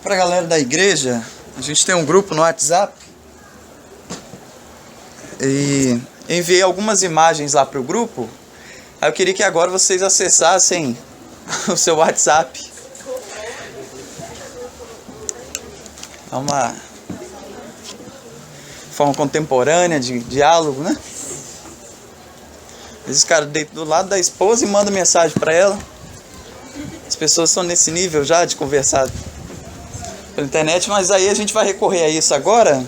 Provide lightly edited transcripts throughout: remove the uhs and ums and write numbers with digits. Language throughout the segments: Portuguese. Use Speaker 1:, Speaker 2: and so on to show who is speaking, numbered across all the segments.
Speaker 1: Para a galera da igreja, a gente tem um grupo no WhatsApp e enviei algumas imagens lá para o grupo. Aí eu queria que agora vocês acessassem o seu WhatsApp. É uma forma contemporânea de diálogo, né? Às vezes o cara deita do lado da esposa e manda mensagem para ela. As pessoas estão nesse nível já de conversar pela internet, mas aí a gente vai recorrer a isso agora,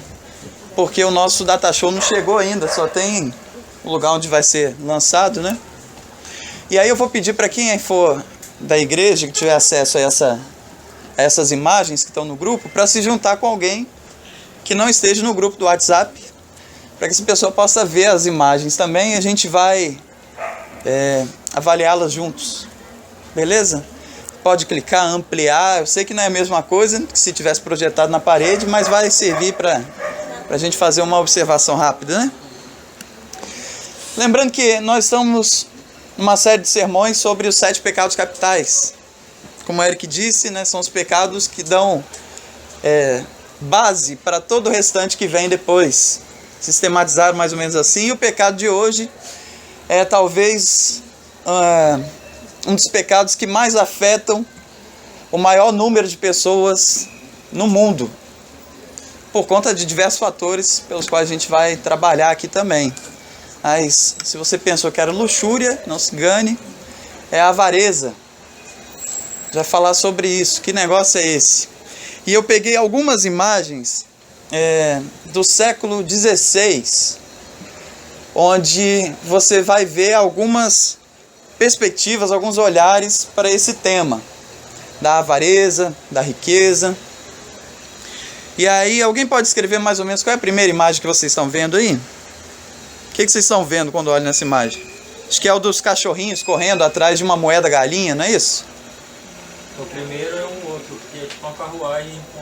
Speaker 1: porque o nosso data show não chegou ainda, só tem o lugar onde vai ser lançado, né? E aí eu vou pedir para quem for da igreja, que tiver acesso a essas imagens que estão no grupo, para se juntar com alguém que não esteja no grupo do WhatsApp, para que essa pessoa possa ver as imagens também e a gente vai avaliá-las juntos. Beleza? Pode clicar, ampliar. Eu sei que não é a mesma coisa que se tivesse projetado na parede, mas vai servir para a gente fazer uma observação rápida, né? Lembrando que nós estamos numa série de sermões sobre os 7 pecados capitais. Como o Eric disse, né, são os pecados que dão base para todo o restante que vem depois. Sistematizaram mais ou menos assim. E o pecado de hoje é talvez um dos pecados que mais afetam o maior número de pessoas no mundo, por conta de diversos fatores pelos quais a gente vai trabalhar aqui também. Mas se você pensou que era luxúria, não se engane, é a avareza. Já falar sobre isso, que negócio é esse? E eu peguei algumas imagens do século XVI, onde você vai ver algumas perspectivas, alguns olhares para esse tema da avareza, da riqueza. E aí, alguém pode escrever mais ou menos qual é a primeira imagem que vocês estão vendo aí? O que vocês estão vendo quando olham nessa imagem? Acho que é o dos cachorrinhos correndo atrás de uma moeda galinha, não é isso?
Speaker 2: O primeiro é um outro, que é tipo uma carruagem com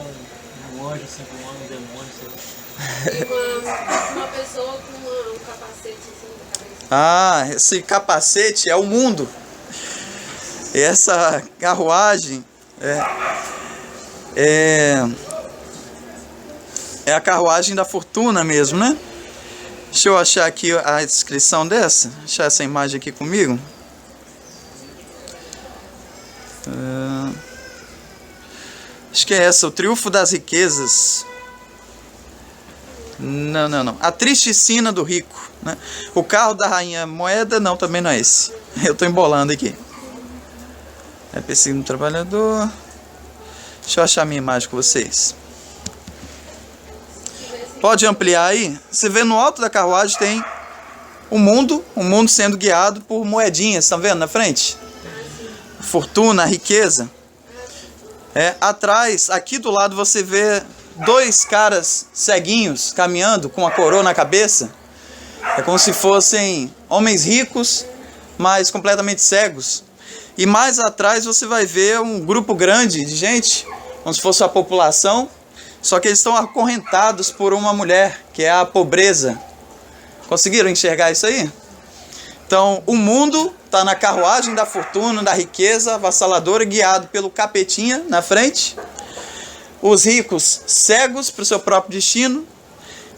Speaker 2: um anjo assim, com um demônio, sei lá.
Speaker 3: E uma pessoa com um capacete assim na cabeça.
Speaker 1: Ah, esse capacete é o mundo. E essa carruagem é a carruagem da fortuna mesmo, né? Deixa eu achar aqui a descrição dessa. Achar essa imagem aqui comigo. Acho que é essa, o triunfo das riquezas. Não. A triste sina do rico, né? O carro da rainha moeda, não, também não é esse. Eu estou embolando aqui. É perseguindo o trabalhador. Deixa eu achar a minha imagem com vocês. Pode ampliar aí? Você vê no alto da carruagem tem o mundo sendo guiado por moedinhas, estão vendo na frente? Fortuna, riqueza. Atrás, aqui do lado você vê 2 caras ceguinhos caminhando com a coroa na cabeça. É como se fossem homens ricos, mas completamente cegos. E mais atrás você vai ver um grupo grande de gente, como se fosse a população, só que eles estão acorrentados por uma mulher, que é a pobreza. Conseguiram enxergar isso aí? Então, o mundo está na carruagem da fortuna, da riqueza avassaladora, guiado pelo capetinha na frente. Os ricos cegos para o seu próprio destino.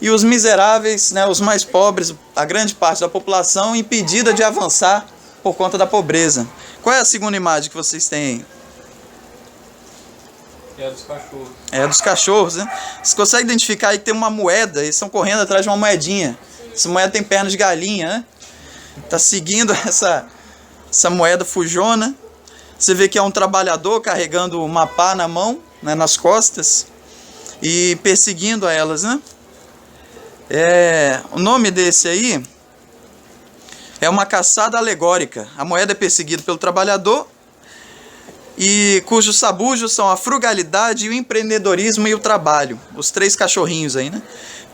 Speaker 1: E os miseráveis, né, os mais pobres, a grande parte da população, impedida de avançar por conta da pobreza. Qual é a segunda imagem que vocês têm aí?
Speaker 2: É a dos cachorros.
Speaker 1: É a dos cachorros, né? Você consegue identificar aí que tem uma moeda, eles estão correndo atrás de uma moedinha. Essa moeda tem pernas de galinha, né? Tá seguindo essa moeda fujona. Você vê que é um trabalhador carregando uma pá na mão, né, nas costas, e perseguindo a elas, né? O nome desse aí é uma caçada alegórica. A moeda é perseguida pelo trabalhador, e cujos sabujos são a frugalidade, o empreendedorismo e o trabalho. Os 3 cachorrinhos aí, né?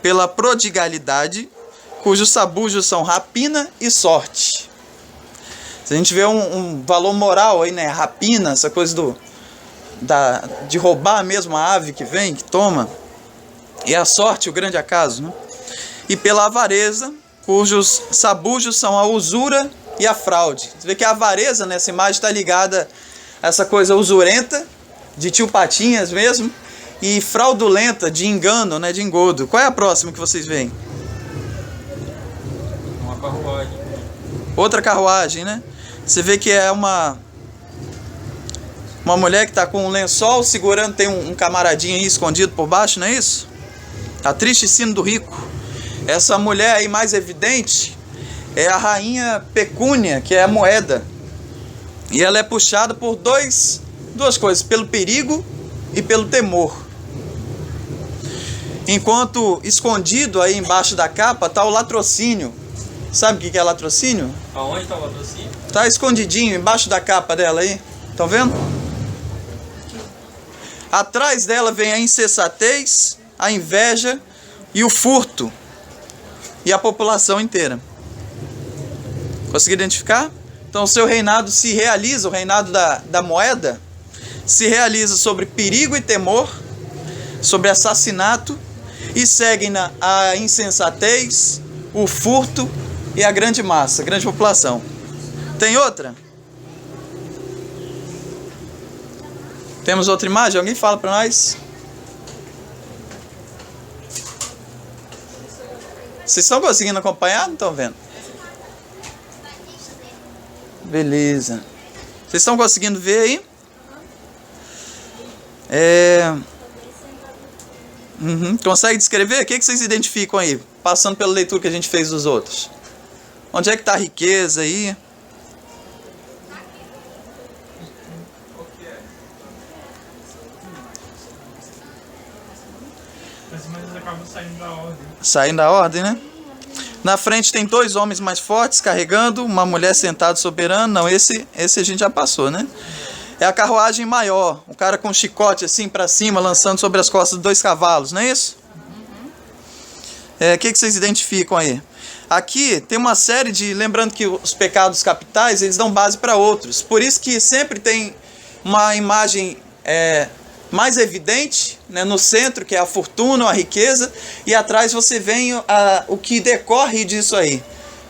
Speaker 1: Pela prodigalidade, cujos sabujos são rapina e sorte. Se a gente vê um valor moral aí, né? Rapina, essa coisa de roubar mesmo a ave que vem, que toma. E a sorte, o grande acaso, né? E pela avareza, cujos sabujos são a usura e a fraude. Você vê que a avareza nessa imagem está ligada essa coisa usurenta, de tio Patinhas mesmo, e fraudulenta, de engano, né, de engodo. Qual é a próxima que vocês veem?
Speaker 2: Uma carruagem.
Speaker 1: Outra carruagem, né? Você vê que é uma mulher que está com um lençol segurando, tem um camaradinho aí escondido por baixo, não é isso? A triste sino do rico. Essa mulher aí mais evidente é a rainha Pecúnia, que é a moeda. E ela é puxada por duas coisas, pelo perigo e pelo temor. Enquanto escondido aí embaixo da capa está o latrocínio. Sabe o que é latrocínio?
Speaker 2: Aonde está o latrocínio?
Speaker 1: Está escondidinho embaixo da capa dela aí. Estão vendo? Atrás dela vem a insensatez, a inveja e o furto. E a população inteira. Conseguiu identificar? Então o seu reinado se realiza, o reinado da moeda, se realiza sobre perigo e temor, sobre assassinato, e seguem a insensatez, o furto e a grande massa, a grande população. Tem outra? Temos outra imagem? Alguém fala para nós? Vocês estão conseguindo acompanhar? Não estão vendo? Beleza. Vocês estão conseguindo ver aí? Consegue descrever? O que vocês identificam aí? Passando pela leitura que a gente fez dos outros. Onde é que está a riqueza aí?
Speaker 4: Mas acabam saindo da ordem.
Speaker 1: Saindo da ordem, né? Na frente tem dois homens mais fortes carregando, uma mulher sentada soberana. Não, esse a gente já passou, né? É a carruagem maior, o cara com um chicote assim para cima, lançando sobre as costas de 2 cavalos, não é isso? O que vocês identificam aí? Aqui tem uma série de... Lembrando que os pecados capitais, eles dão base para outros. Por isso que sempre tem uma imagem mais evidente, né, no centro, que é a fortuna, a riqueza, e atrás você vê o que decorre disso aí.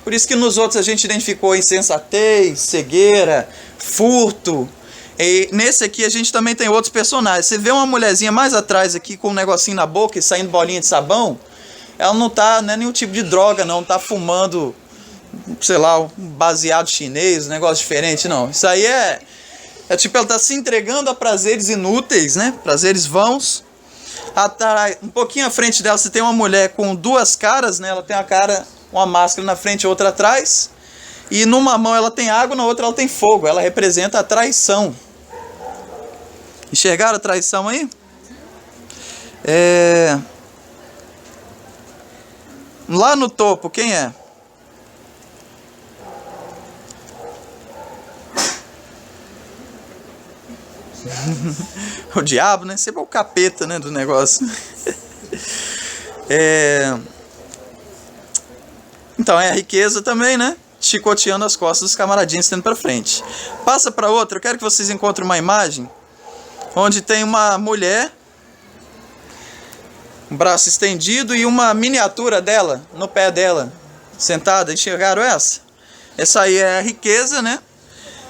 Speaker 1: Por isso que nos outros a gente identificou insensatez, cegueira, furto. E nesse aqui a gente também tem outros personagens. Você vê uma mulherzinha mais atrás aqui com um negocinho na boca e saindo bolinha de sabão. Ela não é nenhum tipo de droga, não tá fumando, sei lá, um baseado chinês, um negócio diferente, não. Isso aí é tipo, ela tá se entregando a prazeres inúteis, né? Prazeres vãos. Um pouquinho à frente dela você tem uma mulher com 2 caras, né? Ela tem a cara, uma máscara na frente e outra atrás. E numa mão ela tem água, na outra ela tem fogo. Ela representa a traição. Enxergaram a traição aí? Lá no topo, quem é? O diabo, né? Sempre é o capeta, né, do negócio. Então, é a riqueza também, né? Chicoteando as costas dos camaradinhos, tendo para frente. Passa para outra. Eu quero que vocês encontrem uma imagem onde tem uma mulher, um braço estendido e uma miniatura dela, no pé dela, sentada. Enxergaram essa? Essa aí é a riqueza, né?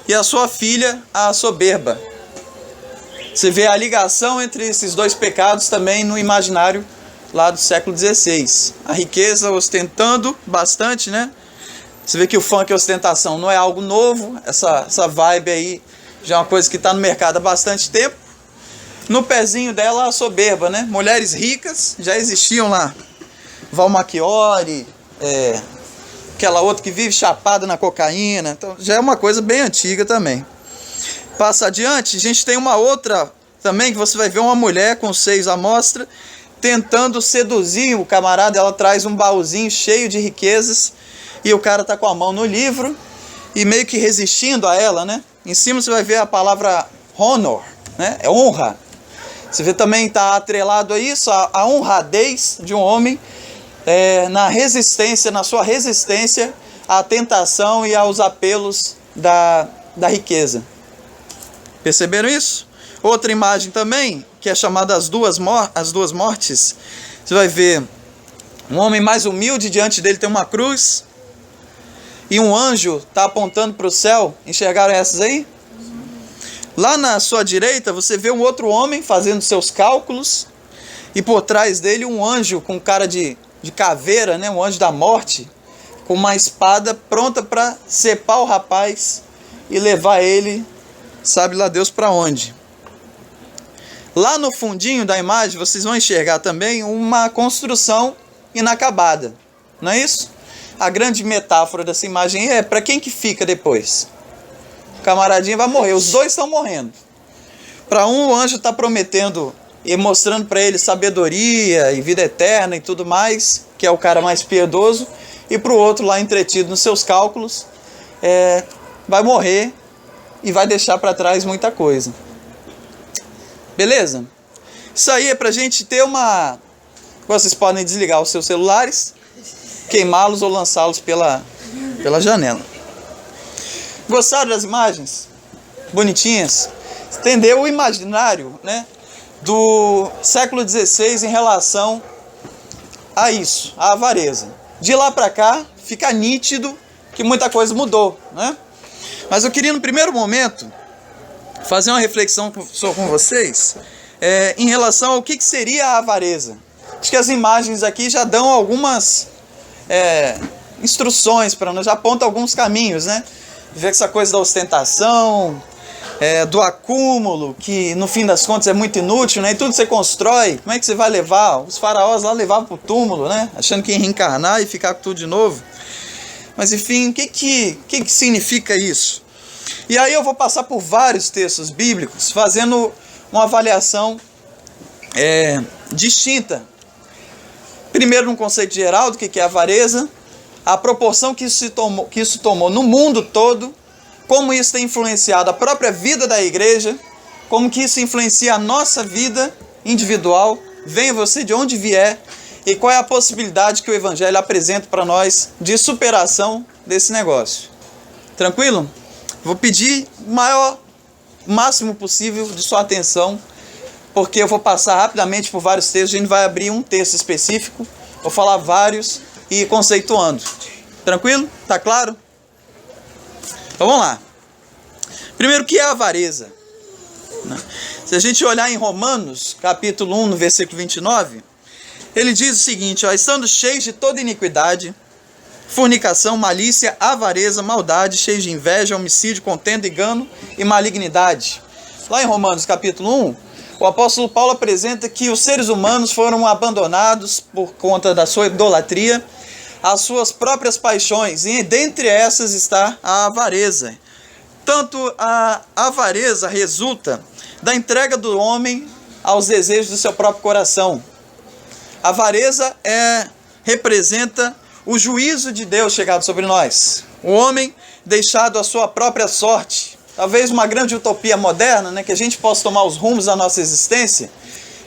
Speaker 1: E a sua filha, a soberba. Você vê a ligação entre esses 2 pecados também no imaginário lá do século XVI. A riqueza ostentando bastante, né? Você vê que o funk e ostentação não é algo novo. Essa vibe aí já é uma coisa que está no mercado há bastante tempo. No pezinho dela, a soberba, né? Mulheres ricas já existiam lá. Val Machiori, aquela outra que vive chapada na cocaína. Então já é uma coisa bem antiga também. Passa adiante, a gente tem uma outra também, que você vai ver uma mulher com os seios à mostra, tentando seduzir o camarada. Ela traz um baúzinho cheio de riquezas, e o cara tá com a mão no livro, e meio que resistindo a ela, né? Em cima você vai ver a palavra honor, né? É honra. Você vê também, está atrelado a isso, a honradez de um homem, na resistência, na sua resistência à tentação e aos apelos da riqueza. Perceberam isso? Outra imagem também, que é chamada as duas mortes. Você vai ver um homem mais humilde, diante dele tem uma cruz, e um anjo está apontando para o céu. Enxergaram essas aí? Lá na sua direita você vê um outro homem fazendo seus cálculos, e por trás dele um anjo com cara de caveira, né? Um anjo da morte, com uma espada pronta para cebar o rapaz e levar ele, sabe lá Deus para onde. Lá no fundinho da imagem vocês vão enxergar também uma construção inacabada, não é isso? A grande metáfora dessa imagem é para quem que fica depois? O camaradinho vai morrer, os dois estão morrendo. Para um, o anjo está prometendo e mostrando para ele sabedoria e vida eterna e tudo mais, que é o cara mais piedoso, e para o outro, lá entretido nos seus cálculos, vai morrer e vai deixar para trás muita coisa. Beleza? Isso aí é para a gente ter uma... Vocês podem desligar os seus celulares, queimá-los ou lançá-los pela janela. Gostaram das imagens? Bonitinhas? Entendeu o imaginário, né, do século XVI em relação a isso, a avareza. De lá para cá, fica nítido que muita coisa mudou, né? Mas eu queria, no primeiro momento, fazer uma reflexão com vocês em relação ao que seria a avareza. Acho que as imagens aqui já dão algumas instruções para nós, já apontam alguns caminhos, né? Ver essa coisa da ostentação, do acúmulo, que no fim das contas é muito inútil, né? E tudo que você constrói, como é que você vai levar? Os faraós lá levavam para o túmulo, né? Achando que ia reencarnar e ficar com tudo de novo. Mas enfim, o que significa isso? E aí eu vou passar por vários textos bíblicos, fazendo uma avaliação distinta. Primeiro, no conceito geral do que é avareza, a proporção que isso tomou no mundo todo, como isso tem influenciado a própria vida da igreja, como que isso influencia a nossa vida individual, venha você de onde vier, e qual é a possibilidade que o Evangelho apresenta para nós de superação desse negócio. Tranquilo? Vou pedir o máximo possível de sua atenção, porque eu vou passar rapidamente por vários textos, a gente vai abrir um texto específico, vou falar vários e conceituando. Tranquilo? Tá claro? Então vamos lá. Primeiro, o que é avareza? Se a gente olhar em Romanos, capítulo 1, no versículo 29, ele diz o seguinte, estando cheios de toda iniquidade, fornicação, malícia, avareza, maldade, cheios de inveja, homicídio, contenda, engano e malignidade. Lá em Romanos, capítulo 1, o apóstolo Paulo apresenta que os seres humanos foram abandonados por conta da sua idolatria, as suas próprias paixões, e dentre essas está a avareza. Tanto a avareza resulta da entrega do homem aos desejos do seu próprio coração. A avareza representa o juízo de Deus chegado sobre nós. O homem deixado à sua própria sorte. Talvez uma grande utopia moderna, né, que a gente possa tomar os rumos da nossa existência.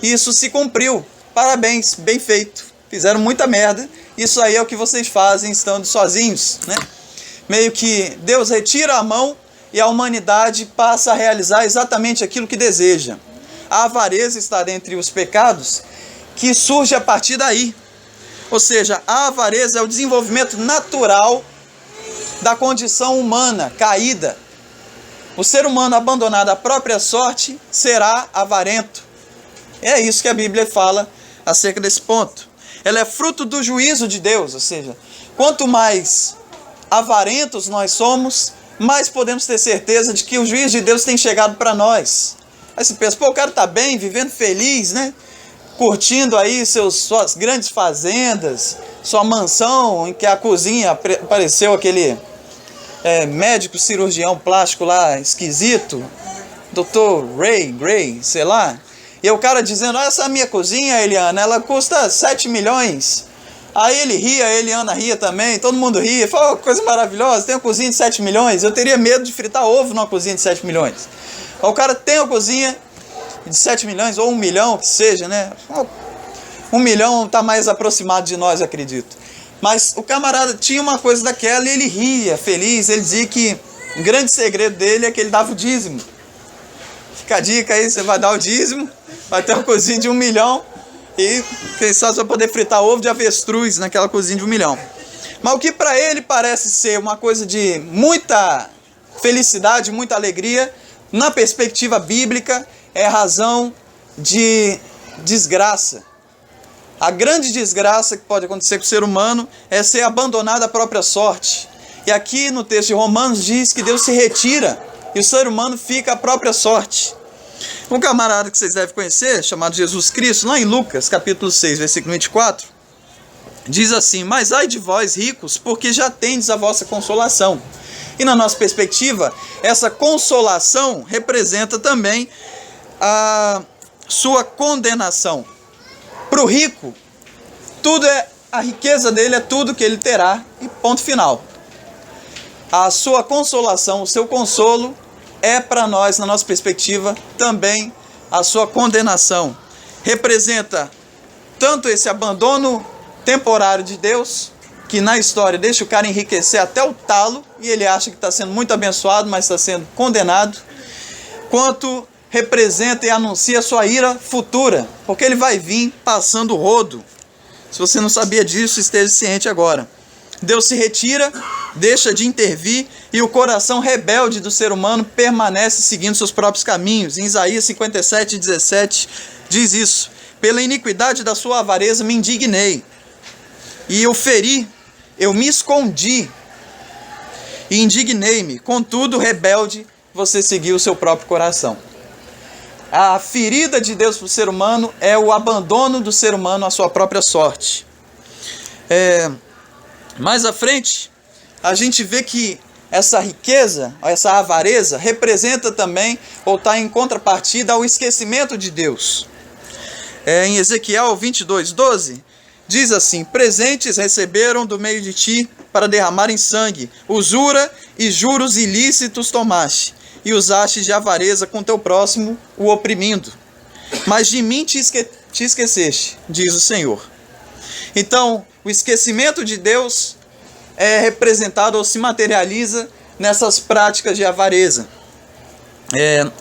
Speaker 1: E isso se cumpriu. Parabéns, bem feito. Fizeram muita merda. Isso aí é o que vocês fazem estando sozinhos, né? Meio que Deus retira a mão e a humanidade passa a realizar exatamente aquilo que deseja. A avareza está dentre os pecados que surge a partir daí. Ou seja, a avareza é o desenvolvimento natural da condição humana caída. O ser humano abandonado à própria sorte será avarento. É isso que a Bíblia fala acerca desse ponto. Ela é fruto do juízo de Deus, ou seja, quanto mais avarentos nós somos, mais podemos ter certeza de que o juízo de Deus tem chegado para nós. Aí você pensa, o cara está bem, vivendo feliz, né? Curtindo aí suas grandes fazendas, sua mansão, em que a cozinha apareceu aquele médico cirurgião plástico lá, esquisito, Dr. Gray, sei lá. E o cara dizendo, essa é a minha cozinha, Eliana, ela custa 7 milhões. Aí ele ria, a Eliana ria também, todo mundo ria. Fala, coisa maravilhosa, tem uma cozinha de 7 milhões. Eu teria medo de fritar ovo numa cozinha de 7 milhões. O cara tem uma cozinha de 7 milhões, ou 1 milhão, que seja, né? 1 milhão está mais aproximado de nós, acredito. Mas o camarada tinha uma coisa daquela e ele ria, feliz. Ele dizia que o grande segredo dele é que ele dava o dízimo. Fica a dica aí, você vai dar o dízimo, vai ter uma cozinha de 1 milhão e quem sabe você vai poder fritar ovo de avestruz naquela cozinha de 1 milhão. Mas o que para ele parece ser uma coisa de muita felicidade, muita alegria, na perspectiva bíblica, é razão de desgraça. A grande desgraça que pode acontecer com o ser humano é ser abandonado à própria sorte. E aqui no texto de Romanos diz que Deus se retira e o ser humano fica à própria sorte. Um camarada que vocês devem conhecer, chamado Jesus Cristo, lá em Lucas, capítulo 6, versículo 24, diz assim: mas ai de vós, ricos, porque já tendes a vossa consolação. E na nossa perspectiva, essa consolação representa também a sua condenação. Para o rico, a riqueza dele é tudo que ele terá, e ponto final. A sua consolação, o seu consolo, é para nós, na nossa perspectiva, também a sua condenação. Representa tanto esse abandono temporário de Deus, que na história deixa o cara enriquecer até o talo, e ele acha que está sendo muito abençoado, mas está sendo condenado, quanto representa e anuncia a sua ira futura, porque ele vai vir passando o rodo. Se você não sabia disso, esteja ciente agora. Deus se retira, deixa de intervir, e o coração rebelde do ser humano permanece seguindo seus próprios caminhos. Em Isaías 57:17 diz isso: pela iniquidade da sua avareza me indignei, e eu feri, eu me escondi e indignei-me. Contudo, rebelde, você seguiu o seu próprio coração. A ferida de Deus para o ser humano é o abandono do ser humano à sua própria sorte. Mais à frente, a gente vê que essa riqueza, essa avareza, representa também, ou está em contrapartida, ao esquecimento de Deus. Em Ezequiel 22:12, diz assim: presentes receberam do meio de ti para derramarem sangue, usura e juros ilícitos tomaste, e usaste de avareza com teu próximo, o oprimindo. Mas de mim te esqueceste, diz o Senhor. Então, o esquecimento de Deus é representado ou se materializa nessas práticas de avareza.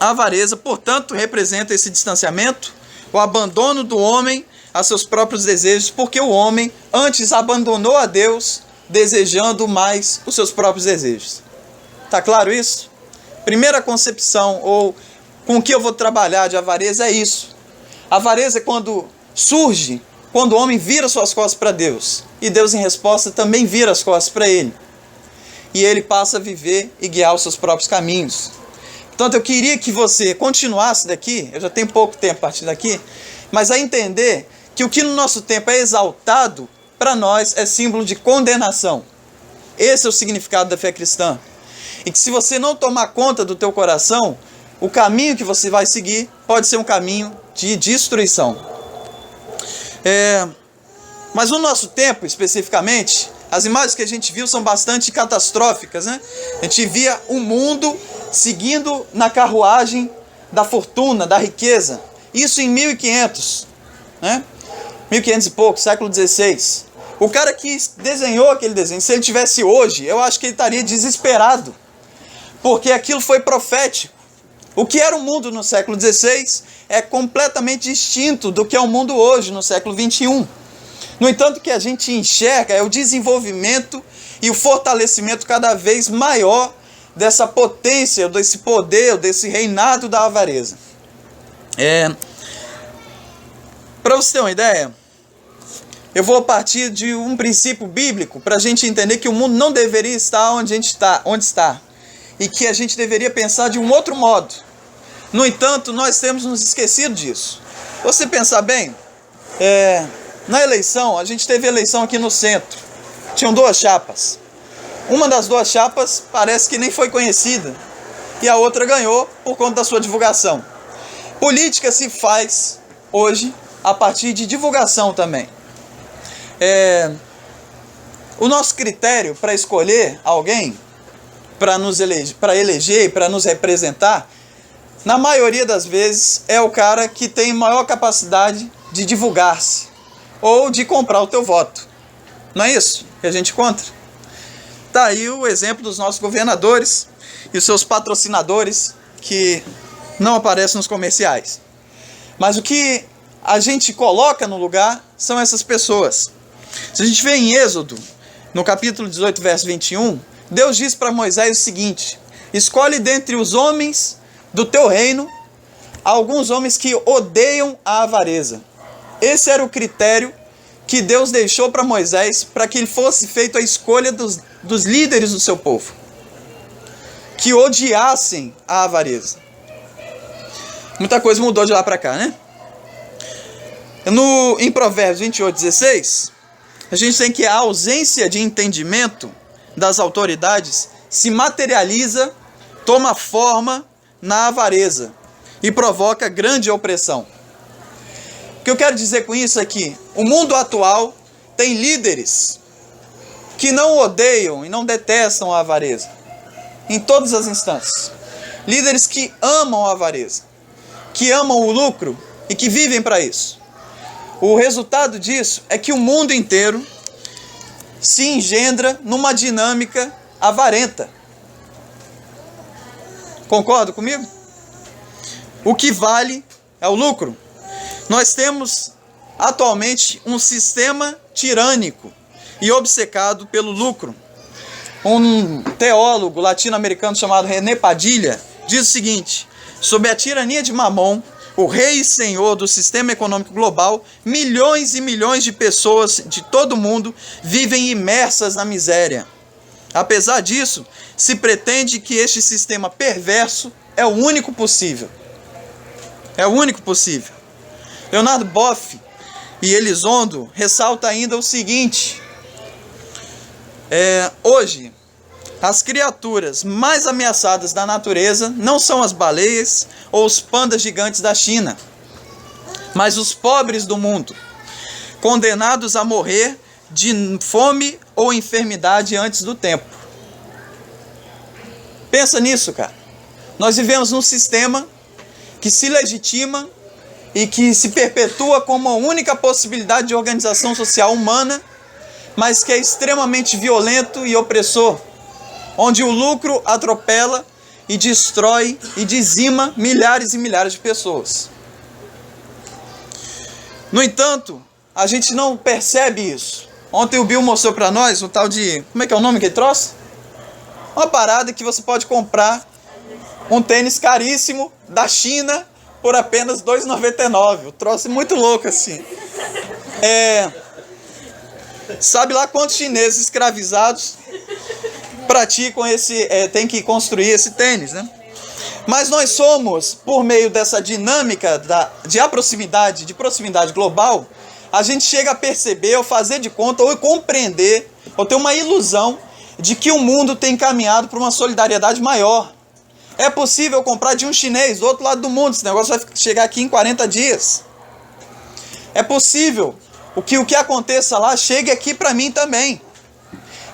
Speaker 1: A avareza, portanto, representa esse distanciamento, o abandono do homem a seus próprios desejos, porque o homem antes abandonou a Deus, desejando mais os seus próprios desejos. Tá claro isso? Primeira concepção, ou com o que eu vou trabalhar de avareza, é isso. A avareza é quando surge, quando o homem vira suas costas para Deus, e Deus em resposta também vira as costas para ele, e ele passa a viver e guiar os seus próprios caminhos. Portanto, eu queria que você continuasse daqui, eu já tenho pouco tempo a partir daqui, mas a entender que o que no nosso tempo é exaltado, para nós é símbolo de condenação. Esse é o significado da fé cristã. E que se você não tomar conta do teu coração, o caminho que você vai seguir pode ser um caminho de destruição. Mas no nosso tempo, especificamente, as imagens que a gente viu são bastante catastróficas, né? A gente via o mundo seguindo na carruagem da fortuna, da riqueza. Isso em 1500, né? 1500 e pouco, século XVI. O cara que desenhou aquele desenho, se ele tivesse hoje, eu acho que ele estaria desesperado, porque aquilo foi profético. O que era o mundo no século XVI é completamente distinto do que é o mundo hoje, no século XXI. No entanto, o que a gente enxerga é o desenvolvimento e o fortalecimento cada vez maior dessa potência, desse poder, desse reinado da avareza. Para você ter uma ideia, eu vou partir de um princípio bíblico para a gente entender que o mundo não deveria estar onde está, e que a gente deveria pensar de um outro modo. No entanto, nós temos nos esquecido disso. Você pensar bem, na eleição, a gente teve eleição aqui no centro, tinham duas chapas. Uma das duas chapas parece que nem foi conhecida, e a outra ganhou por conta da sua divulgação. Política se faz hoje a partir de divulgação também. O nosso critério para escolher alguém, para eleger, para nos representar, na maioria das vezes é o cara que tem maior capacidade de divulgar-se ou de comprar o teu voto. Não é isso que a gente encontra? Está aí o exemplo dos nossos governadores e os seus patrocinadores que não aparecem nos comerciais. Mas o que a gente coloca no lugar são essas pessoas. Se a gente vê em Êxodo, no capítulo 18, verso 21, Deus diz para Moisés o seguinte: escolhe dentre os homens do teu reino alguns homens que odeiam a avareza. Esse era o critério que Deus deixou para Moisés, para que ele fosse feita a escolha dos líderes do seu povo, que odiassem a avareza. Muita coisa mudou de lá para cá, né? Em Provérbios 28:16, a gente tem que a ausência de entendimento das autoridades se materializa, toma forma na avareza e provoca grande opressão. O que eu quero dizer com isso é que o mundo atual tem líderes que não odeiam e não detestam a avareza, em todas as instâncias. Líderes que amam a avareza, que amam o lucro e que vivem para isso. O resultado disso é que o mundo inteiro se engendra numa dinâmica avarenta. Concorda comigo? O que vale é o lucro. Nós temos atualmente um sistema tirânico e obcecado pelo lucro. Um teólogo latino-americano chamado René Padilha diz o seguinte: sob a tirania de Mamon, o rei e senhor do sistema econômico global, milhões e milhões de pessoas de todo o mundo vivem imersas na miséria. Apesar disso, se pretende que este sistema perverso é o único possível. É o único possível. Leonardo Boff e Elizondo ressalta ainda o seguinte: hoje, as criaturas mais ameaçadas da natureza não são as baleias ou os pandas gigantes da China, mas os pobres do mundo, condenados a morrer de fome ou enfermidade antes do tempo. Pensa nisso, cara. Nós vivemos num sistema que se legitima e que se perpetua como a única possibilidade de organização social humana, mas que é extremamente violento e opressor, onde o lucro atropela e destrói e dizima milhares e milhares de pessoas. No entanto, a gente não percebe isso. Ontem o Bill mostrou para nós um tal de... Como é que é o nome que ele trouxe? Uma parada que você pode comprar um tênis caríssimo da China por apenas R$ 2,99. O troço é muito louco assim. Sabe lá quantos chineses escravizados praticam tem que construir esse tênis, né? Mas nós somos, por meio dessa dinâmica de proximidade global, a gente chega a perceber, ou fazer de conta, ou compreender, ou ter uma ilusão de que o mundo tem caminhado para uma solidariedade maior. É possível comprar de um chinês do outro lado do mundo, esse negócio vai chegar aqui em 40 dias. É possível o que aconteça lá chegue aqui para mim também.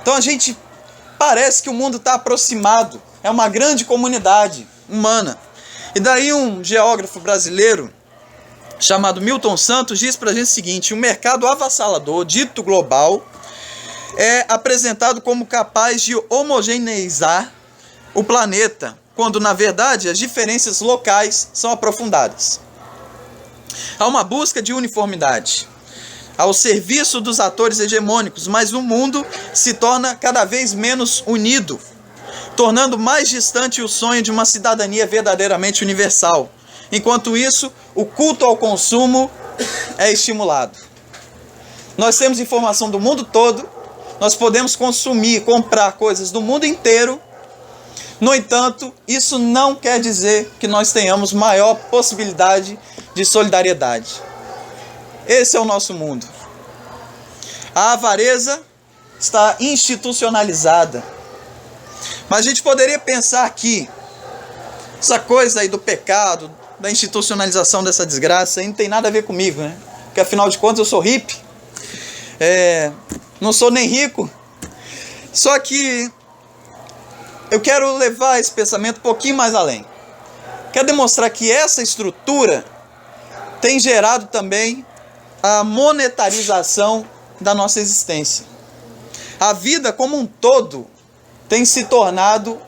Speaker 1: Então a gente parece que o mundo está aproximado, é uma grande comunidade humana. E daí um geógrafo brasileiro chamado Milton Santos diz para a gente o seguinte: o mercado avassalador, dito global, é apresentado como capaz de homogeneizar o planeta, quando na verdade as diferenças locais são aprofundadas. Há uma busca de uniformidade ao serviço dos atores hegemônicos, mas o mundo se torna cada vez menos unido, tornando mais distante o sonho de uma cidadania verdadeiramente universal. Enquanto isso, o culto ao consumo é estimulado. Nós temos informação do mundo todo, nós podemos consumir, comprar coisas do mundo inteiro. No entanto, isso não quer dizer que nós tenhamos maior possibilidade de solidariedade. Esse é o nosso mundo. A avareza está institucionalizada. Mas a gente poderia pensar que essa coisa aí do pecado, da institucionalização dessa desgraça, aí não tem nada a ver comigo, né? Porque afinal de contas eu sou hippie, não sou nem rico. Só que eu quero levar esse pensamento um pouquinho mais além. Quero demonstrar que essa estrutura tem gerado também a monetarização da nossa existência. A vida como um todo tem se tornado,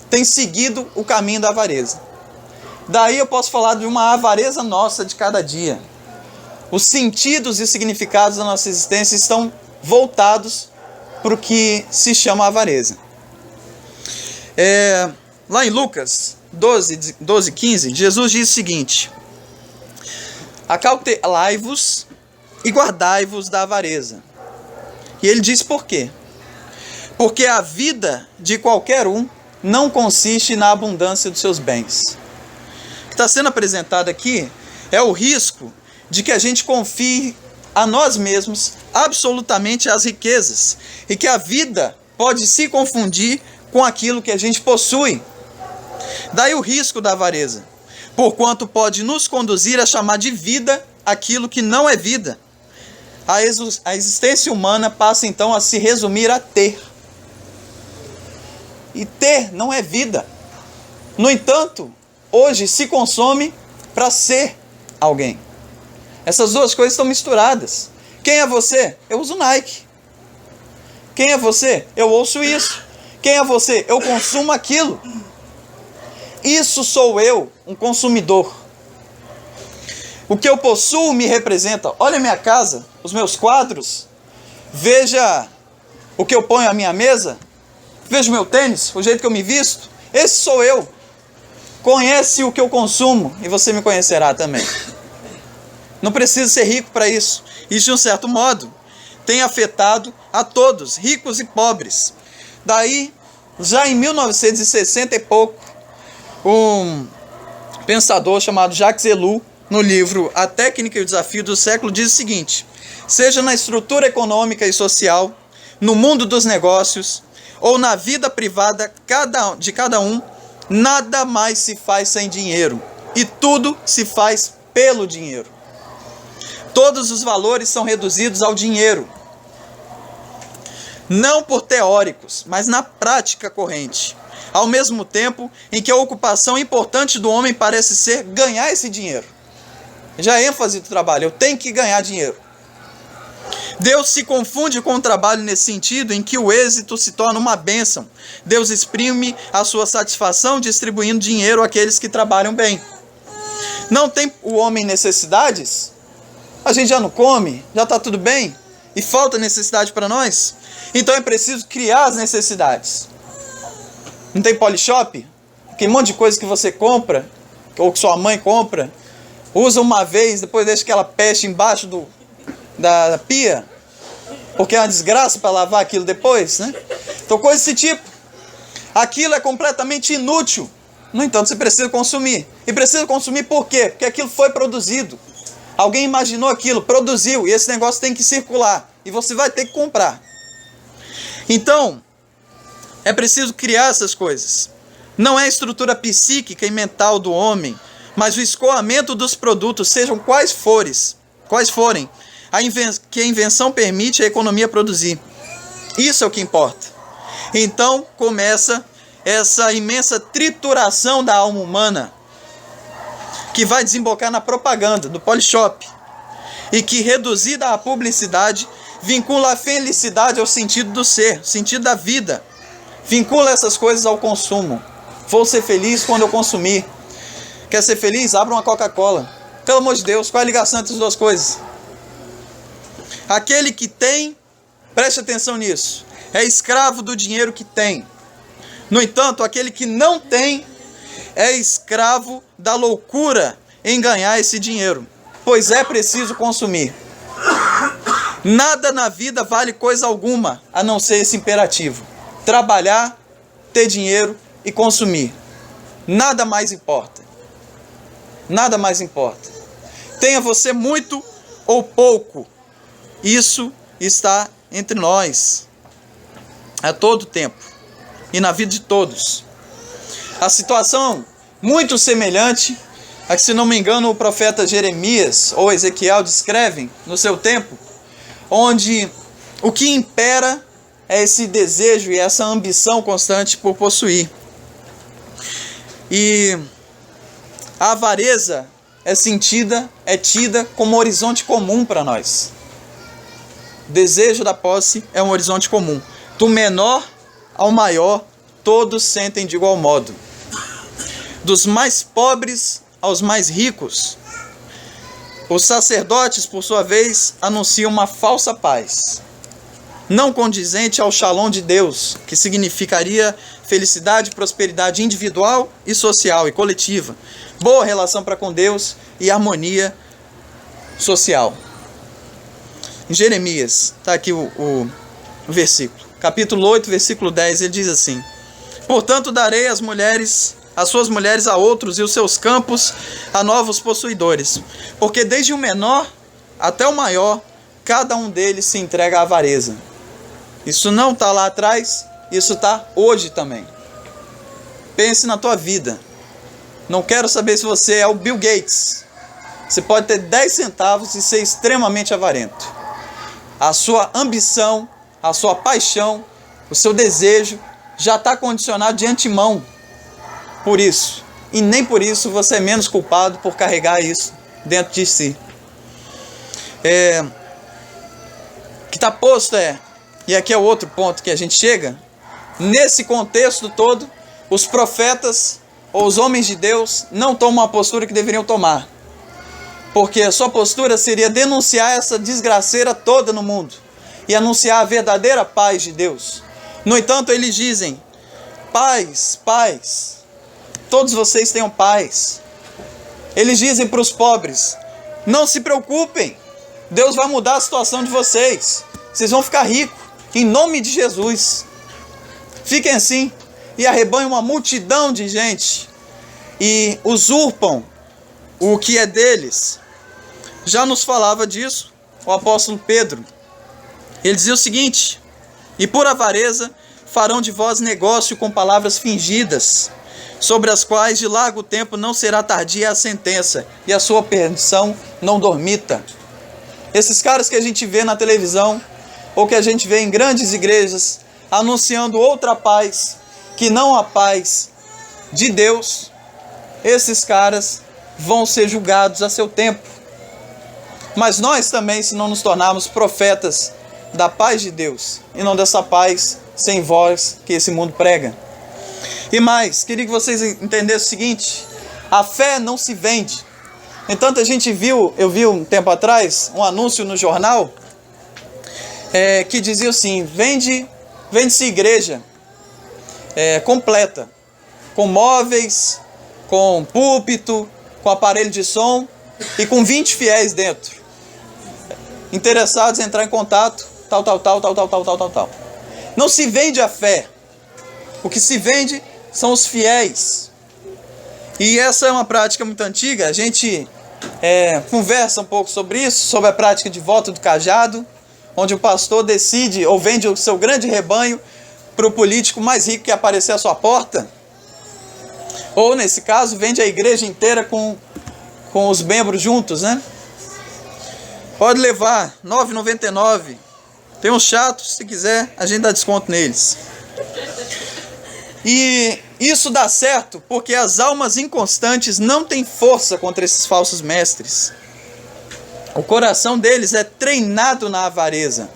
Speaker 1: tem seguido o caminho da avareza. Daí eu posso falar de uma avareza nossa de cada dia. Os sentidos e significados da nossa existência estão voltados para o que se chama avareza. lá em Lucas 12:15, Jesus diz o seguinte: acautelai-vos e guardai-vos da avareza. E ele diz por quê? Porque a vida de qualquer um não consiste na abundância dos seus bens. O que está sendo apresentado aqui é o risco de que a gente confie a nós mesmos absolutamente as riquezas, e que a vida pode se confundir com aquilo que a gente possui. Daí o risco da avareza, porquanto pode nos conduzir a chamar de vida aquilo que não é vida. A existência humana passa então a se resumir a ter. E ter não é vida. No entanto, hoje se consome para ser alguém. Essas duas coisas estão misturadas. Quem é você? Eu uso Nike. Quem é você? Eu ouço isso. Quem é você? Eu consumo aquilo. Isso sou eu, um consumidor. O que eu possuo me representa. Olha a minha casa, os meus quadros. Veja o que eu ponho à minha mesa. Veja o meu tênis, o jeito que eu me visto. Esse sou eu. Conhece o que eu consumo e você me conhecerá também. Não precisa ser rico para isso. Isso, de um certo modo, tem afetado a todos, ricos e pobres. Daí, já em 1960 e pouco, um pensador chamado Jacques Ellul, no livro A Técnica e o Desafio do Século, diz o seguinte: seja na estrutura econômica e social, no mundo dos negócios ou na vida privada de cada um, nada mais se faz sem dinheiro, e tudo se faz pelo dinheiro. Todos os valores são reduzidos ao dinheiro, não por teóricos, mas na prática corrente, ao mesmo tempo em que a ocupação importante do homem parece ser ganhar esse dinheiro. Já é ênfase do trabalho, eu tenho que ganhar dinheiro. Deus se confunde com o trabalho nesse sentido, em que o êxito se torna uma bênção. Deus exprime a sua satisfação distribuindo dinheiro àqueles que trabalham bem. Não tem o homem necessidades? A gente já não come, já está tudo bem, e falta necessidade para nós? Então é preciso criar as necessidades. Não tem Polishop? Tem um monte de coisa que você compra, ou que sua mãe compra, usa uma vez, depois deixa aquela peste embaixo da pia, porque é uma desgraça para lavar aquilo depois, né? Então, coisa desse tipo. Aquilo é completamente inútil. No entanto, você precisa consumir. E precisa consumir por quê? Porque aquilo foi produzido. Alguém imaginou aquilo, produziu, e esse negócio tem que circular. E você vai ter que comprar. Então, é preciso criar essas coisas. Não é a estrutura psíquica e mental do homem, mas o escoamento dos produtos, sejam quais forem, que a invenção permite a economia produzir. Isso é o que importa. Então começa essa imensa trituração da alma humana, que vai desembocar na propaganda do Polishop, e que, reduzida à publicidade, vincula a felicidade ao sentido do ser, sentido da vida. Vincula essas coisas ao consumo. Vou ser feliz quando eu consumir. Quer ser feliz? Abra uma Coca-Cola. Pelo amor de Deus, qual é a ligação entre as duas coisas? Aquele que tem, preste atenção nisso, é escravo do dinheiro que tem. No entanto, aquele que não tem é escravo da loucura em ganhar esse dinheiro, pois é preciso consumir. Nada na vida vale coisa alguma, a não ser esse imperativo: trabalhar, ter dinheiro e consumir. Nada mais importa. Nada mais importa. Tenha você muito ou pouco, isso está entre nós a todo tempo e na vida de todos. A situação muito semelhante a que, se não me engano, o profeta Jeremias ou Ezequiel descrevem no seu tempo, onde o que impera é esse desejo e essa ambição constante por possuir. E a avareza é tida como horizonte comum para nós. O desejo da posse é um horizonte comum. Do menor ao maior, todos sentem de igual modo. Dos mais pobres aos mais ricos. Os sacerdotes, por sua vez, anunciam uma falsa paz. não condizente ao shalom de Deus, que significaria felicidade e prosperidade individual e social e coletiva, boa relação para com Deus e harmonia social. Em Jeremias, está aqui o versículo, capítulo 8, versículo 10, ele diz assim: portanto darei as suas mulheres a outros e os seus campos a novos possuidores, porque desde o menor até o maior, cada um deles se entrega à avareza. Isso não está lá atrás, isso está hoje também. Pense na tua vida. Não quero saber se você é o Bill Gates. Você pode ter 10 centavos e ser extremamente avarento. A sua ambição, a sua paixão, o seu desejo já está condicionado de antemão por isso. E nem por isso você é menos culpado por carregar isso dentro de si. O que está posto e aqui é o outro ponto que a gente chega, nesse contexto todo, os profetas ou os homens de Deus não tomam a postura que deveriam tomar. Porque a sua postura seria denunciar essa desgraceira toda no mundo e anunciar a verdadeira paz de Deus. No entanto, eles dizem: paz, paz, todos vocês tenham paz. Eles dizem para os pobres: não se preocupem, Deus vai mudar a situação de vocês. Vocês vão ficar ricos, em nome de Jesus. Fiquem assim. E arrebanham uma multidão de gente e usurpam o que é deles. Já nos falava disso o apóstolo Pedro. Ele dizia o seguinte: e por avareza farão de vós negócio com palavras fingidas, sobre as quais de largo tempo não será tardia a sentença, e a sua perdição não dormita. Esses caras que a gente vê na televisão, ou que a gente vê em grandes igrejas, anunciando outra paz, que não a paz de Deus, esses caras vão ser julgados a seu tempo. Mas nós também, se não nos tornarmos profetas da paz de Deus, e não dessa paz sem voz que esse mundo prega. E mais, queria que vocês entendessem o seguinte: a fé não se vende. Entanto, eu vi um tempo atrás um anúncio no jornal que dizia assim: vende-se igreja completa, com móveis, com púlpito, com aparelho de som e com 20 fiéis dentro, interessados em entrar em contato, tal. Não se vende a fé. O que se vende são os fiéis. E essa é uma prática muito antiga. A gente conversa um pouco sobre isso, sobre a prática de voto do cajado, onde o pastor decide ou vende o seu grande rebanho para o político mais rico que aparecer à sua porta. Ou, nesse caso, vende a igreja inteira com os membros juntos, né? Pode levar, R$ 9,99. Tem uns chatos, se quiser, a gente dá desconto neles. E isso dá certo porque as almas inconstantes não têm força contra esses falsos mestres. O coração deles é treinado na avareza.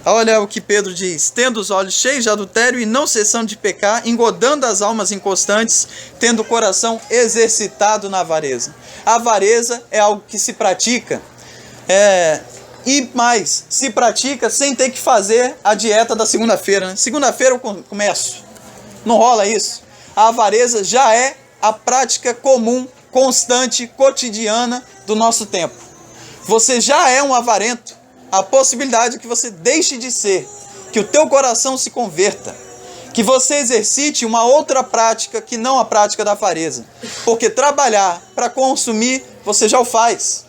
Speaker 1: Olha o que Pedro diz: tendo os olhos cheios de adultério e não cessando de pecar, engodando as almas inconstantes, tendo o coração exercitado na avareza. A avareza é algo que se pratica, e mais, se pratica sem ter que fazer a dieta da segunda-feira, né? Segunda-feira eu começo. Não rola isso. A avareza já é a prática comum, constante, cotidiana do nosso tempo. Você já é um avarento. A possibilidade é que você deixe de ser, que o teu coração se converta, que você exercite uma outra prática que não a prática da avareza. Porque trabalhar para consumir, você já o faz.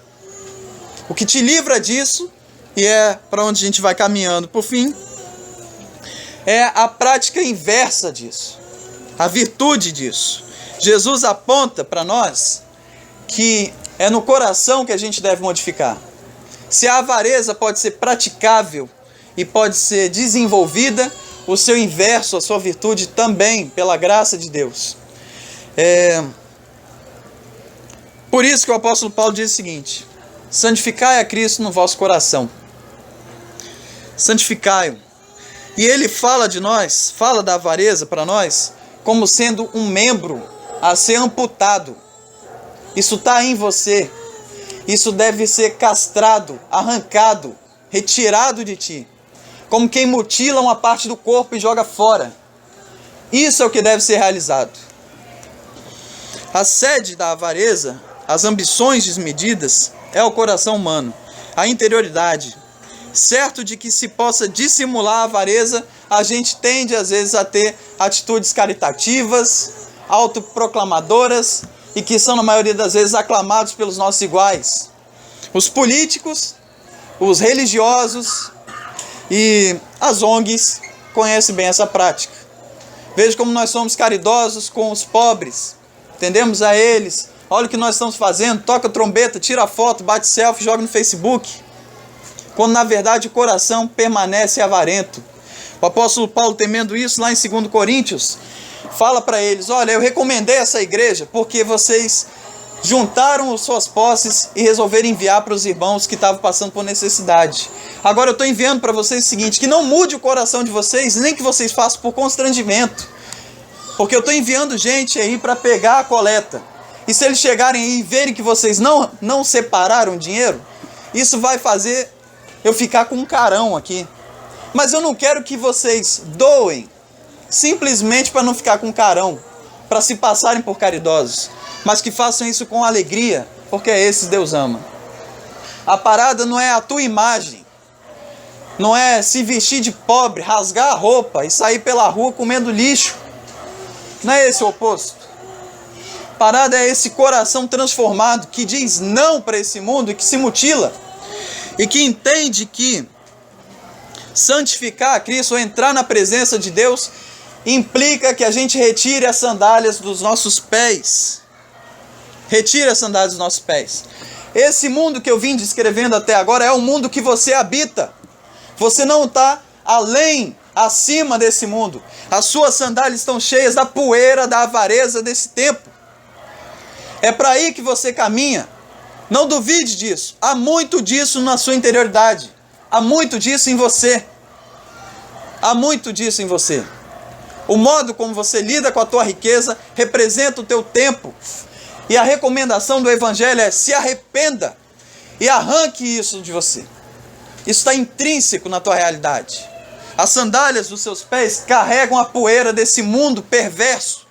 Speaker 1: O que te livra disso, e é para onde a gente vai caminhando por fim, é a prática inversa disso, a virtude disso. Jesus aponta para nós que é no coração que a gente deve modificar. Se a avareza pode ser praticável e pode ser desenvolvida, o seu inverso, a sua virtude também, pela graça de Deus. Por isso que o apóstolo Paulo diz o seguinte: santificai a Cristo no vosso coração. Santificai-o. E ele fala de nós, fala da avareza para nós, como sendo um membro a ser amputado. Isso está em você. Isso deve ser castrado, arrancado, retirado de ti. como quem mutila uma parte do corpo e joga fora. Isso é o que deve ser realizado. A sede da avareza, as ambições desmedidas, é o coração humano, a interioridade. Certo de que se possa dissimular a avareza, a gente tende às vezes a ter atitudes caritativas, autoproclamadoras e que são na maioria das vezes aclamados pelos nossos iguais. Os políticos, os religiosos e as ONGs conhecem bem essa prática. Veja como nós somos caridosos com os pobres, atendemos a eles, olha o que nós estamos fazendo, toca trombeta, tira foto, bate selfie, joga no Facebook, quando na verdade o coração permanece avarento. O apóstolo Paulo, temendo isso, lá em 2 Coríntios, fala para eles, olha, eu recomendei essa igreja porque vocês juntaram suas posses e resolveram enviar para os irmãos que estavam passando por necessidade. Agora eu estou enviando para vocês o seguinte, que não mude o coração de vocês, nem que vocês façam por constrangimento, porque eu estou enviando gente aí para pegar a coleta. E se eles chegarem aí e verem que vocês não separaram dinheiro, isso vai fazer eu ficar com um carão aqui. Mas eu não quero que vocês doem simplesmente para não ficar com carão, para se passarem por caridosos, mas que façam isso com alegria, porque é esse Deus ama. A parada não é a tua imagem, não é se vestir de pobre, rasgar a roupa e sair pela rua comendo lixo. Não é esse o oposto. A parada é esse coração transformado que diz não para esse mundo e que se mutila e que entende que santificar a Cristo ou entrar na presença de Deus implica que a gente retire as sandálias dos nossos pés. Retire as sandálias dos nossos pés. Esse mundo que eu vim descrevendo até agora é o mundo que você habita. Você não está além, acima desse mundo. As suas sandálias estão cheias da poeira, da avareza desse tempo. É para aí que você caminha. Não duvide disso. Há muito disso na sua interioridade. Há muito disso em você. Há muito disso em você. O modo como você lida com a tua riqueza representa o teu tempo. E a recomendação do Evangelho é: se arrependa e arranque isso de você. Isso está intrínseco na tua realidade. As sandálias dos seus pés carregam a poeira desse mundo perverso.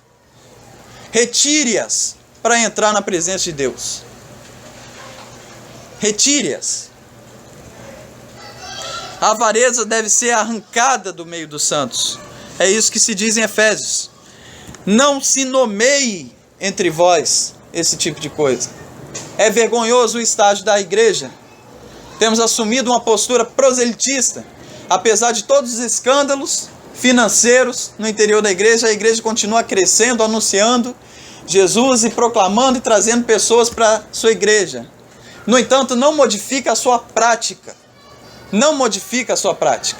Speaker 1: Retire-as para entrar na presença de Deus. Retire-as. A avareza deve ser arrancada do meio dos santos. É isso que se diz em Efésios. Não se nomeie entre vós esse tipo de coisa. É vergonhoso o estágio da igreja. Temos assumido uma postura proselitista. Apesar de todos os escândalos financeiros no interior da igreja, a igreja continua crescendo, anunciando Jesus e proclamando e trazendo pessoas para a sua igreja. No entanto, não modifica a sua prática. Não modifica a sua prática.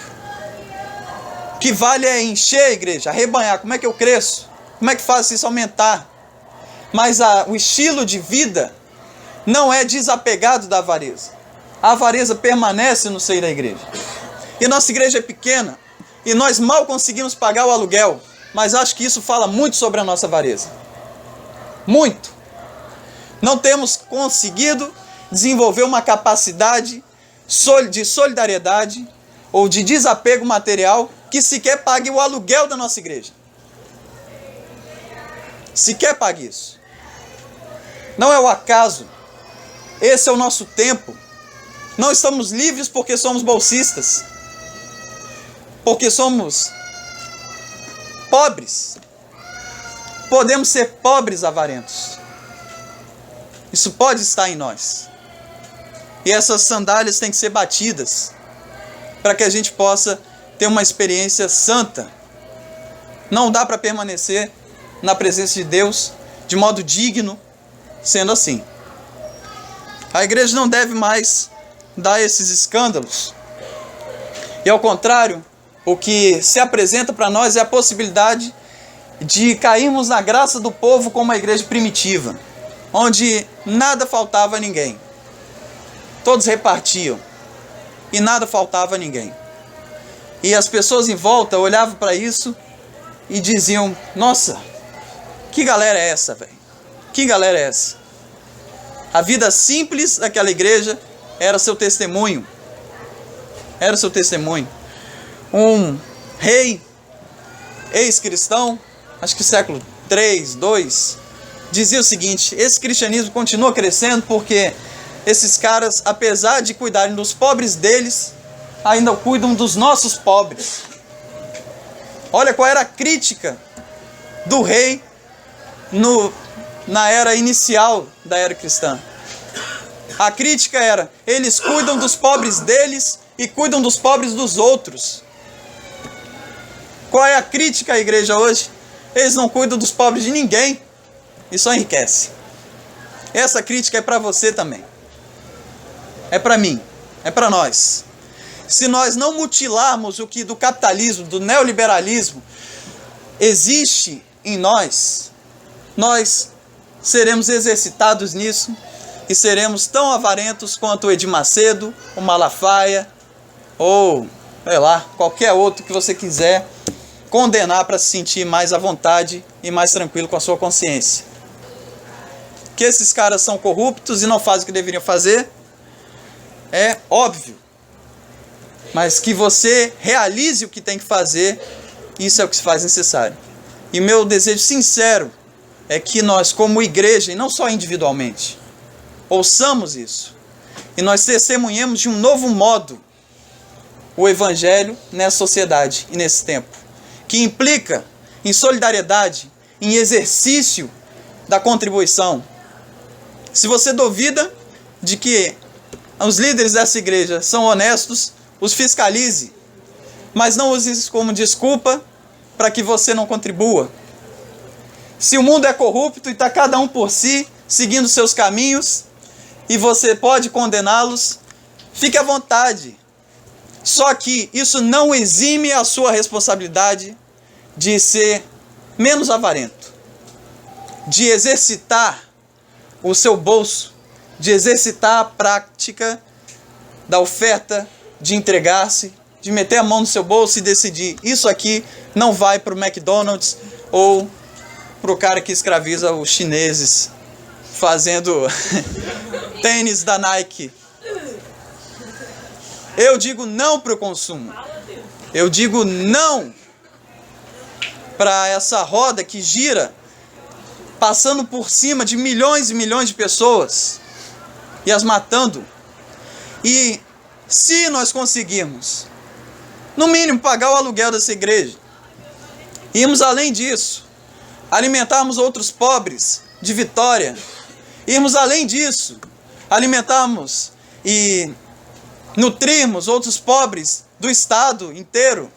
Speaker 1: O que vale é encher a igreja, arrebanhar. Como é que eu cresço? Como é que faço isso aumentar? Mas o estilo de vida não é desapegado da avareza. A avareza permanece no seio da igreja. E nossa igreja é pequena. E nós mal conseguimos pagar o aluguel. Mas acho que isso fala muito sobre a nossa avareza. Muito. Não temos conseguido desenvolver uma capacidade de solidariedade ou de desapego material que sequer pague o aluguel da nossa igreja. Sequer pague isso. Não é o acaso. Esse é o nosso tempo. Não estamos livres porque somos bolsistas. Porque somos pobres. Podemos ser pobres avarentos. Isso pode estar em nós. E essas sandálias têm que ser batidas para que a gente possa ter uma experiência santa. Não dá para permanecer na presença de Deus de modo digno sendo assim. A igreja não deve mais dar esses escândalos. E ao contrário, o que se apresenta para nós é a possibilidade de cairmos na graça do povo como a igreja primitiva, onde nada faltava a ninguém. Todos repartiam e nada faltava a ninguém. E as pessoas em volta olhavam para isso e diziam: nossa, que galera é essa, velho? Que galera é essa? A vida simples daquela igreja era seu testemunho. Era seu testemunho. um rei ex-cristão, acho que século 3, 2, dizia o seguinte: esse cristianismo continua crescendo porque esses caras, apesar de cuidarem dos pobres deles, ainda cuidam dos nossos pobres. Olha qual era a crítica do rei na era inicial da era cristã. A crítica era: eles cuidam dos pobres deles e cuidam dos pobres dos outros. Qual é a crítica à igreja hoje? Eles não cuidam dos pobres de ninguém e só enriquece. Essa crítica é para você também. É para mim, é para nós. Se nós não mutilarmos o que do capitalismo, do neoliberalismo existe em nós, nós seremos exercitados nisso e seremos tão avarentos quanto o Edir Macedo, o Malafaia ou, sei lá, qualquer outro que você quiser condenar para se sentir mais à vontade e mais tranquilo com a sua consciência. Que esses caras são corruptos e não fazem o que deveriam fazer é óbvio. Mas que você realize o que tem que fazer, isso é o que se faz necessário. E meu desejo sincero é que nós, como igreja, e não só individualmente, ouçamos isso. E nós testemunhemos de um novo modo o evangelho nessa sociedade e nesse tempo. Que implica em solidariedade, em exercício da contribuição. Se você duvida de que os líderes dessa igreja são honestos, os fiscalize, mas não use isso como desculpa para que você não contribua. Se o mundo é corrupto e está cada um por si, seguindo seus caminhos, e você pode condená-los, fique à vontade. Só que isso não exime a sua responsabilidade de ser menos avarento, de exercitar o seu bolso, de exercitar a prática da oferta, de entregar-se, de meter a mão no seu bolso e decidir: isso aqui não vai para o McDonald's ou para o cara que escraviza os chineses fazendo tênis da Nike. Eu digo não para o consumo. Eu digo não para essa roda que gira, passando por cima de milhões e milhões de pessoas e as matando. E se nós conseguirmos, no mínimo, pagar o aluguel dessa igreja, irmos além disso, alimentarmos outros pobres de Vitória, irmos além disso, alimentarmos e nutrirmos outros pobres do estado inteiro,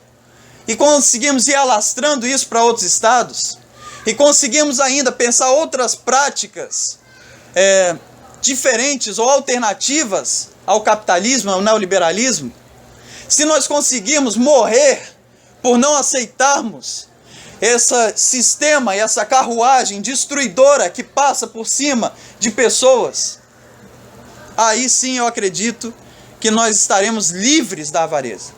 Speaker 1: e conseguimos ir alastrando isso para outros estados, e conseguimos ainda pensar outras práticas diferentes ou alternativas ao capitalismo, ao neoliberalismo, se nós conseguirmos morrer por não aceitarmos esse sistema e essa carruagem destruidora que passa por cima de pessoas, aí sim eu acredito que nós estaremos livres da avareza.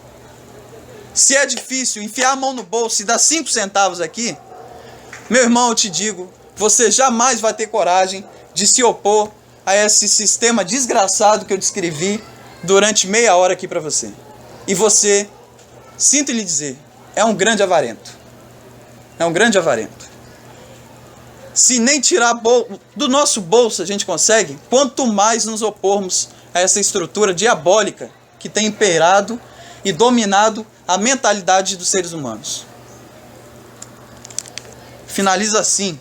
Speaker 1: Se é difícil enfiar a mão no bolso e dar 5 centavos aqui, meu irmão, eu te digo, você jamais vai ter coragem de se opor a esse sistema desgraçado que eu descrevi durante meia hora aqui para você. E você, sinto lhe dizer, é um grande avarento. É um grande avarento. Se nem tirar do nosso bolso a gente consegue, quanto mais nos opormos a essa estrutura diabólica que tem imperado e dominado a mentalidade dos seres humanos. Finaliza assim.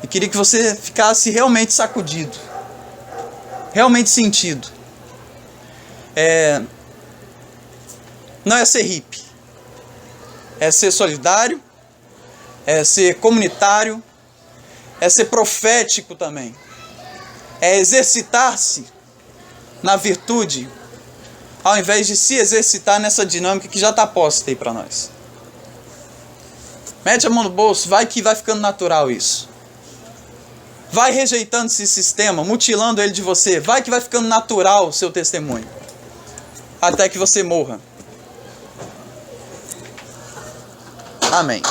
Speaker 1: E queria que você ficasse realmente sacudido, realmente sentido. Não é ser hippie, é ser solidário, é ser comunitário, é ser profético também, é exercitar-se na virtude, ao invés de se exercitar nessa dinâmica que já está posta aí para nós. Mete a mão no bolso, vai que vai ficando natural isso. Vai rejeitando esse sistema, mutilando ele de você. Vai que vai ficando natural o seu testemunho. Até que você morra. Amém.